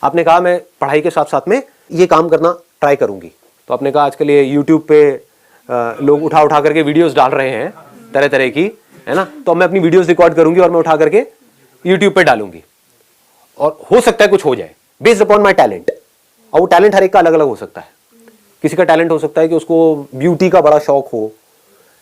आपने कहा मैं पढ़ाई के साथ साथ में ये काम करना ट्राई करूंगी। तो आपने कहा आजकल ये यूट्यूब पे लोग उठा उठा करके वीडियोस डाल रहे हैं तरह तरह की, है ना, तो मैं अपनी वीडियोस रिकॉर्ड करूंगी और मैं उठा करके यूट्यूब पे डालूंगी और हो सकता है कुछ हो जाए बेस्ड अपॉन माई टैलेंट। और वो टैलेंट हर एक का अलग अलग हो सकता है। किसी का टैलेंट हो सकता है कि उसको ब्यूटी का बड़ा शौक हो,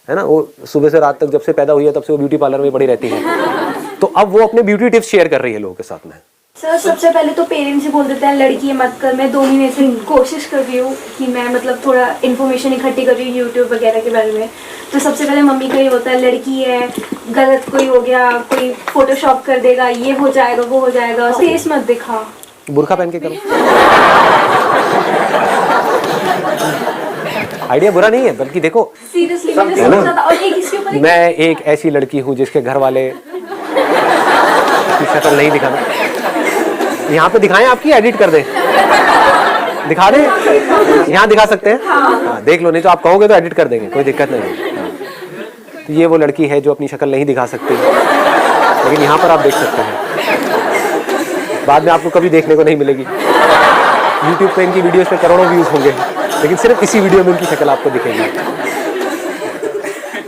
है ना, वो सुबह से रात तक जब से पैदा हुई है तब से वो ब्यूटी पार्लर में पड़ी रहती है, तो अब वो अपने ब्यूटी टिप्स शेयर कर रही है लोगों के साथ में। सर सबसे पहले तो पेरेंट्स ही बोल देते हैं लड़की है मत कर। मैं 2 महीने से कोशिश कर रही हूँ कि मैं मतलब थोड़ा इन्फॉर्मेशन इकट्ठी कर रही हूँ यूट्यूब वगैरह के बारे में। तो सबसे पहले मम्मी का ये होता है लड़की है, गलत कोई हो गया, कोई फोटोशॉप कर देगा, ये हो जाएगा वो हो जाएगा, फेस मत दिखा, बुर्का पहन के करो। आइडिया बुरा नहीं है, बल्कि देखो सीरियसली मैंने सोचा था। और एक इसके ऊपर मैं एक ऐसी लड़की हूँ जिसके घर वाले की शक्ल नहीं दिखाना। यहाँ पे दिखाएं आपकी, एडिट कर दें, दिखा दें, यहाँ दिखा सकते हैं। हाँ, देख लो, नहीं तो आप कहोगे तो एडिट कर देंगे, कोई दिक्कत नहीं है। तो ये वो लड़की है जो अपनी शक्ल नहीं दिखा सकती, लेकिन यहाँ पर आप देख सकते हैं। बाद में आपको कभी देखने को नहीं मिलेगी। यूट्यूब पे इनकी वीडियोस पे करोड़ों व्यूज होंगे, लेकिन सिर्फ इसी वीडियो में इनकी शक्ल आपको दिखेगी।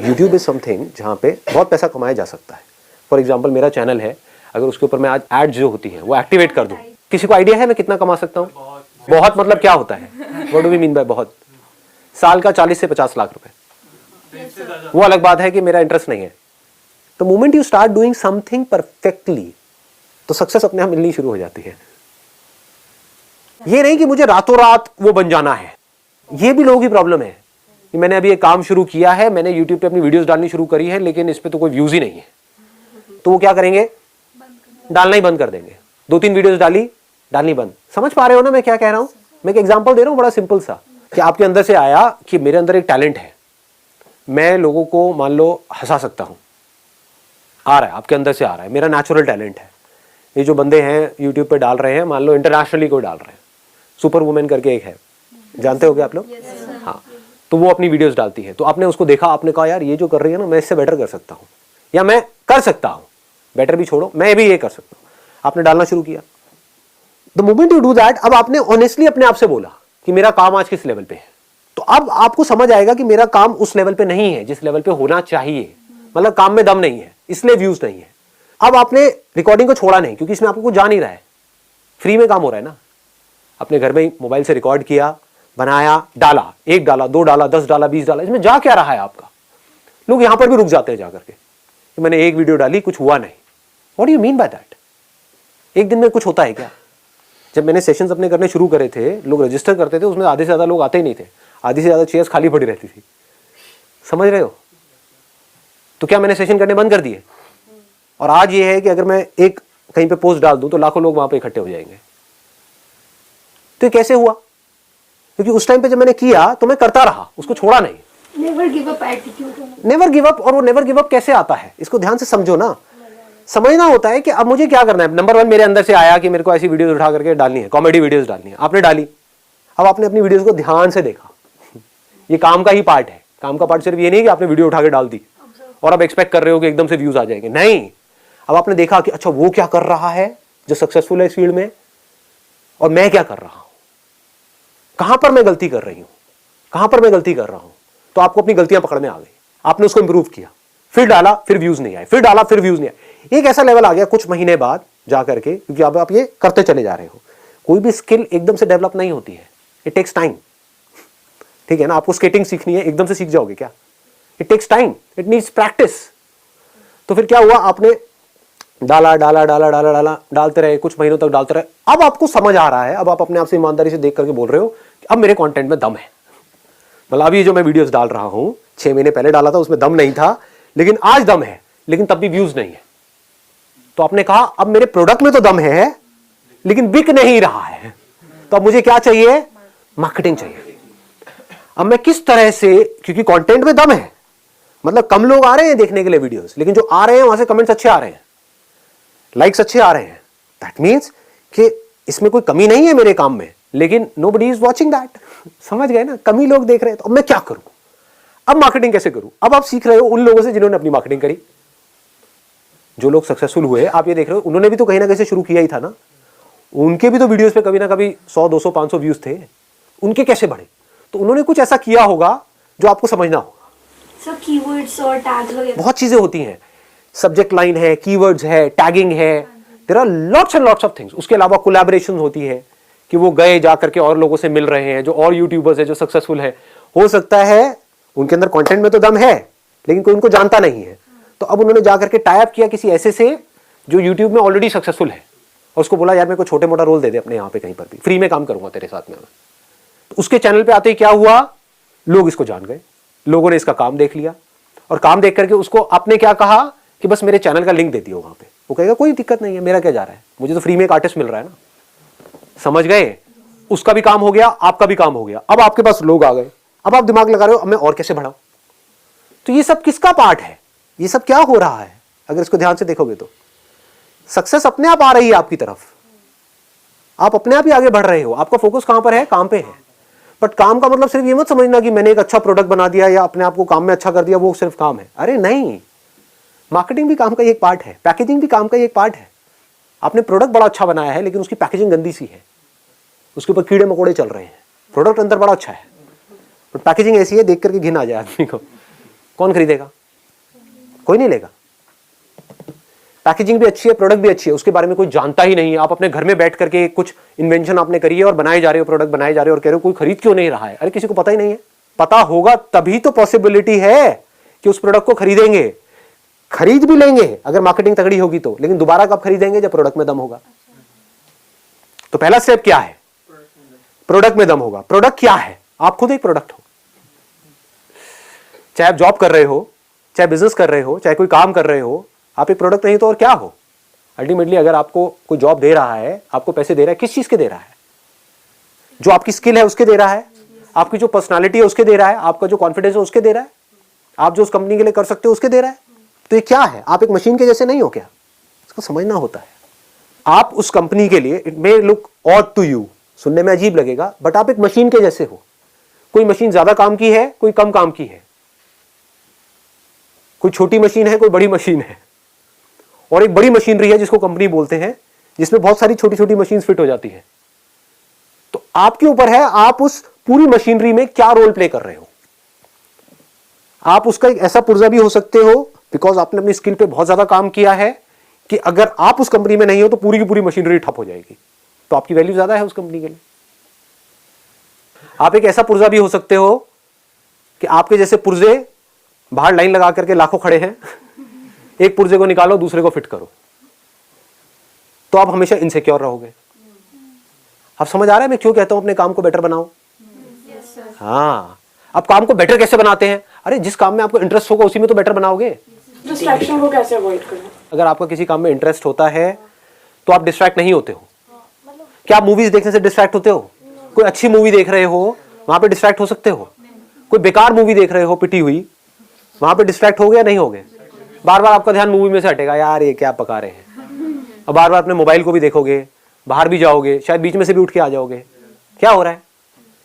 यूट्यूब इज समथिंग जहाँ पे बहुत पैसा कमाया जा सकता है। फॉर एग्जाम्पल मेरा चैनल है, अगर उसके ऊपर मैं आज एड जो होती है वो एक्टिवेट कर दूं, किसी को आइडिया है मैं कितना कमा सकता हूँ? बहुत मतलब क्या होता है? What do we mean by बहुत? साल का 40 से 50 लाख रुपए। वो अलग बात है कि मेरा इंटरेस्ट नहीं है। तो moment you start doing something perfectly, तो सक्सेस अपने आप मिलनी शुरू हो जाती है। ये नहीं कि मुझे रातों रात वो बन जाना है। ये भी लोगों की प्रॉब्लम है कि मैंने अभी एक काम शुरू किया है, मैंने यूट्यूब पे अपनी वीडियोस डालनी शुरू करी है, लेकिन इस पे तो कोई व्यूज ही नहीं है। तो वो क्या करेंगे? डालना ही बंद कर देंगे। 2-3 वीडियोस डालनी बंद। समझ पा रहे हो ना मैं क्या कह रहा हूं? मैं एक एग्जांपल दे रहा हूं बड़ा सिंपल सा, कि आपके अंदर से आया कि मेरे अंदर एक टैलेंट है, मैं लोगों को मान लो हंसा सकता हूं। आ रहा है, आपके अंदर से आ रहा है, मेरा नेचुरल टैलेंट है। ये जो बंदे हैं यूट्यूब पे डाल रहे हैं, मान लो इंटरनेशनली कोई डाल रहे हैं, सुपर वुमेन करके एक है, जानते हो क्या आप लोग? हाँ, तो वो अपनी वीडियोस डालती है। तो आपने उसको देखा, आपने कहा यार ये जो कर रही है ना, मैं इससे बेटर कर सकता हूँ, या मैं कर सकता हूँ, बेटर भी छोड़ो, मैं भी ये कर सकता हूँ। आपने डालना शुरू किया। The moment you do that, अब आपने ऑनेस्टली अपने आप से बोला कि मेरा काम आज किस लेवल पे है, तो अब आपको समझ आएगा कि मेरा काम उस लेवल पे नहीं है जिस लेवल पे होना चाहिए। मतलब काम में दम नहीं है, इसलिए व्यूज नहीं है। अब आपने रिकॉर्डिंग को छोड़ा नहीं, क्योंकि इसमें आपको कुछ जा नहीं रहा है, फ्री में काम हो रहा है ना। अपने घर में मोबाइल से रिकॉर्ड किया, बनाया, डाला, 1 डाला, 2 डाला, 10 डाला, 20 डाला, इसमें जा क्या रहा है आपका? लोग यहां पर भी रुक जाते हैं जाकर के कि मैंने 1 वीडियो डाली, कुछ हुआ नहीं। What do you mean by that? एक दिन में कुछ होता है क्या? जब मैंने सेशंस अपने करने शुरू करे थे, लोग रजिस्टर करते थे, उसमें आधे से ज्यादा लोग आते ही नहीं थे, आधी से ज्यादा चेयर्स खाली पड़ी रहती थी। समझ रहे हो? तो क्या मैंने सेशन करने बंद कर दिए? और आज ये है कि अगर मैं एक कहीं पे पोस्ट डाल दूं तो लाखों लोग वहां पे इकट्ठे हो जाएंगे। तो ये कैसे हुआ? क्योंकि उस टाइम पे जब मैंने किया तो मैं करता रहा, उसको छोड़ा नहीं। Never give up attitude. Never give up. और वो नेवर गिव अप कैसे आता है, इसको ध्यान से समझो ना। समझना होता है कि अब मुझे क्या करना है। नंबर 1 मेरे अंदर से आया कि मेरे को ऐसी वीडियोस उठा करके डालनी है, कॉमेडी वीडियोस डालनी है। आपने डाली, अब आपने अपनी वीडियोस को ध्यान से देखा। ये काम का ही पार्ट है। काम का पार्ट सिर्फ ये नहीं कि आपने वीडियो उठा के डाल दी और अब एक्सपेक्ट कर रहे हो कि एकदम से व्यूज आ जाएंगे। नहीं, अब आपने देखा कि अच्छा वो क्या कर रहा है जो सक्सेसफुल है इस फील्ड में, और मैं क्या कर रहा हूं, कहां पर मैं गलती कर रही हूं, कहां पर मैं गलती कर रहा हूं। तो आपको अपनी गलतियां पकड़ में आ गई, आपने उसको इंप्रूव किया, फिर डाला, फिर व्यूज नहीं आए, फिर डाला, फिर व्यूज नहीं आए। एक ऐसा लेवल आ गया कुछ महीने बाद जाकर के, क्योंकि अब आप ये करते चले जा रहे हो। कोई भी स्किल एकदम से डेवलप नहीं होती है, इट टेक्स टाइम। ठीक है ना? आपको स्केटिंग सीखनी है, एकदम से सीख जाओगे क्या? It takes time, it needs practice. तो फिर क्या हुआ, आपने डाला डाला डाला डाला डाला डालते रहे, कुछ महीनों तक डालते रहे। अब आपको समझ आ रहा है, अब आप अपने आप से ईमानदारी से देख करके बोल रहे हो कि अब मेरे कंटेंट में दम है। मतलब अभी जो मैं वीडियोस डाल रहा हूं, 6 महीने पहले डाला था, उसमें दम नहीं था, लेकिन आज दम है, लेकिन तब भी व्यूज नहीं है। तो आपने कहा अब मेरे प्रोडक्ट में तो दम है, लेकिन बिक नहीं रहा है। तो अब मुझे क्या चाहिए? मार्केटिंग चाहिए। अब मैं किस तरह से, क्योंकि कंटेंट में दम है, मतलब कम लोग आ रहे हैं देखने के लिए वीडियोस, लेकिन जो आ रहे हैं वहां से कमेंट्स अच्छे आ रहे हैं, लाइक्स अच्छे आ रहे हैं। दैट मीन्स कि इसमें कोई कमी नहीं है मेरे काम में, लेकिन नोबडी इज वॉचिंग दैट। समझ गए ना? कमी लोग देख रहे हैं। तो अब मैं क्या करूं? अब मार्केटिंग कैसे करूं? अब आप सीख रहे हो उन लोगों से जिन्होंने अपनी मार्केटिंग करी। जो लोग सक्सेसफुल हुए, आप ये देख रहे हो, उन्होंने भी तो कहीं ना कहीं से शुरू किया ही था ना। उनके भी तो वीडियोस पे कभी ना कभी 100 200 500 व्यूज थे, उनके कैसे बढ़े? तो उन्होंने कुछ ऐसा किया होगा जो आपको समझना होगा। सर कीवर्ड्स और टैग्स वगैरह बहुत चीजें होती हैं, सब्जेक्ट लाइन है, कीवर्ड्स है, टैगिंग है, there are lots and lots of things. उसके अलावा कोलैबोरेशन होती है कि वो गए जा करके और लोगों से मिल रहे हैं, जो और यूट्यूबर्स है जो सक्सेसफुल है। हो सकता है उनके अंदर कंटेंट में तो दम है लेकिन कोई उनको जानता नहीं है, तो अब उन्होंने जा करके टाई अप किया किसी ऐसे से जो यूट्यूब में ऑलरेडी सक्सेसफुल है और उसको बोला यार मेरे को छोटे मोटा रोल दे दे अपने यहाँ पे कहीं पर भी, फ्री में काम करूंगा तेरे साथ में। तो उसके चैनल पे आते ही क्या हुआ, लोग इसको जान गए, लोगों ने इसका काम देख लिया और काम देख करके उसको आपने क्या कहा कि बस मेरे चैनल का लिंक दे दियो वहां पे। वो कहेगा कोई दिक्कत नहीं है, मेरा क्या जा रहा है, मुझे तो फ्री में एक आर्टिस्ट मिल रहा है ना। समझ गए? उसका भी काम हो गया, आपका भी काम हो गया। अब आपके पास लोग आ गए, अब आप दिमाग लगा रहे हो अब मैं और कैसे बढ़ाऊं। तो ये सब किसका पार्ट है, ये सब क्या हो रहा है? अगर इसको ध्यान से देखोगे तो सक्सेस अपने आप आ रही है आपकी तरफ, आप अपने आप ही आगे बढ़ रहे हो। आपका फोकस कहां पर है? काम पे है। बट काम का मतलब सिर्फ ये मत समझना कि मैंने एक अच्छा प्रोडक्ट बना दिया या अपने आप को काम में अच्छा कर दिया, वो सिर्फ काम है। अरे नहीं, मार्केटिंग भी काम का एक पार्ट है, पैकेजिंग भी काम का एक पार्ट है। आपने प्रोडक्ट बड़ा अच्छा बनाया है लेकिन उसकी पैकेजिंग गंदी सी है, उसके ऊपर कीड़े मकोड़े चल रहे हैं। प्रोडक्ट अंदर बड़ा अच्छा है बट पैकेजिंग ऐसी है देख करके घिन आ जाए आदमी को। कौन खरीदेगा? कोई नहीं लेगा। पैकेजिंग भी अच्छी है, प्रोडक्ट भी अच्छी है, उसके बारे में कोई जानता ही नहीं है। आप अपने घर में बैठ करके कुछ इन्वेंशन आपने करी है और बनाए जा रहे हो, प्रोडक्ट बनाए जा रहे हो और कह रहे हो कोई खरीद क्यों नहीं रहा है। अरे किसी को पता ही नहीं है। पता होगा तभी तो पॉसिबिलिटी है कि उस प्रोडक्ट को खरीदेंगे। खरीद भी लेंगे अगर मार्केटिंग तगड़ी होगी तो, लेकिन दोबारा कब खरीदेंगे? जब प्रोडक्ट में दम होगा। तो पहला स्टेप क्या है? प्रोडक्ट में दम होगा। प्रोडक्ट क्या है? आप खुद एक प्रोडक्ट हो। चाहे आप जॉब कर रहे हो, चाहे बिजनेस कर रहे हो, चाहे कोई काम कर रहे हो, आप एक प्रोडक्ट नहीं तो और क्या हो? अल्टीमेटली अगर आपको कोई जॉब दे रहा है, आपको पैसे दे रहा है, किस चीज के दे रहा है? जो आपकी स्किल है उसके दे रहा है, आपकी जो पर्सनालिटी है उसके दे रहा है, आपका जो कॉन्फिडेंस है उसके दे रहा है, आप जो उस कंपनी के लिए कर सकते हो उसके दे रहा है। तो ये क्या है? आप एक मशीन के जैसे नहीं हो क्या? इसको समझना होता है। आप उस कंपनी के लिए, it may look odd to you, सुनने में अजीब लगेगा, बट आप एक मशीन के जैसे हो। कोई मशीन ज्यादा काम की है, कोई कम काम की है, कोई छोटी मशीन है, कोई बड़ी मशीन है, और एक बड़ी मशीनरी है जिसको कंपनी बोलते हैं, जिसमें बहुत सारी छोटी छोटी मशीन फिट हो जाती है। तो आपके ऊपर है आप उस पूरी मशीनरी में क्या रोल प्ले कर रहे हो। आप उसका एक ऐसा पुर्जा भी हो सकते हो बिकॉज आपने अपनी स्किल पे बहुत ज्यादा काम किया है कि अगर आप उस कंपनी में नहीं हो तो पूरी की पूरी मशीनरी ठप हो जाएगी, तो आपकी वैल्यू ज्यादा है उस कंपनी के लिए। आप एक ऐसा पुर्जा भी हो सकते हो कि आपके जैसे पुर्जे बाहर लाइन लगा करके लाखों खड़े हैं, एक पुर्जे को निकालो दूसरे को फिट करो, तो आप हमेशा इनसिक्योर रहोगे। आप समझ आ रहा है मैं क्यों कहता हूं अपने काम को बेटर बनाओ? हाँ, अब काम को बेटर कैसे बनाते हैं? अरे जिस काम में आपको इंटरेस्ट होगा उसी में तो बेटर बनाओगे। डिस्ट्रैक्शन को कैसे अवॉइड करें? अगर आपका किसी काम में इंटरेस्ट होता है तो आप डिस्ट्रैक्ट नहीं होते हो। क्या आप मूवीज देखने से डिस्ट्रैक्ट होते हो? कोई अच्छी मूवी देख रहे हो वहां पे डिस्ट्रैक्ट हो सकते हो। कोई बेकार मूवी देख रहे हो पिटी हुई, वहां पे डिस्ट्रैक्ट हो गया नहीं हो गए? बार बार आपका ध्यान मूवी में से हटेगा, यार ये क्या पका रहे हैं। अब बार बार अपने मोबाइल को भी देखोगे, बाहर भी जाओगे, शायद बीच में से भी उठ के आ जाओगे। क्या हो रहा है?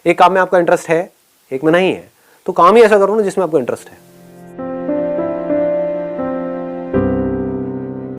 एक काम में आपका इंटरेस्ट है, एक में नहीं है, तो काम ही ऐसा करो ना जिसमें आपको इंटरेस्ट है।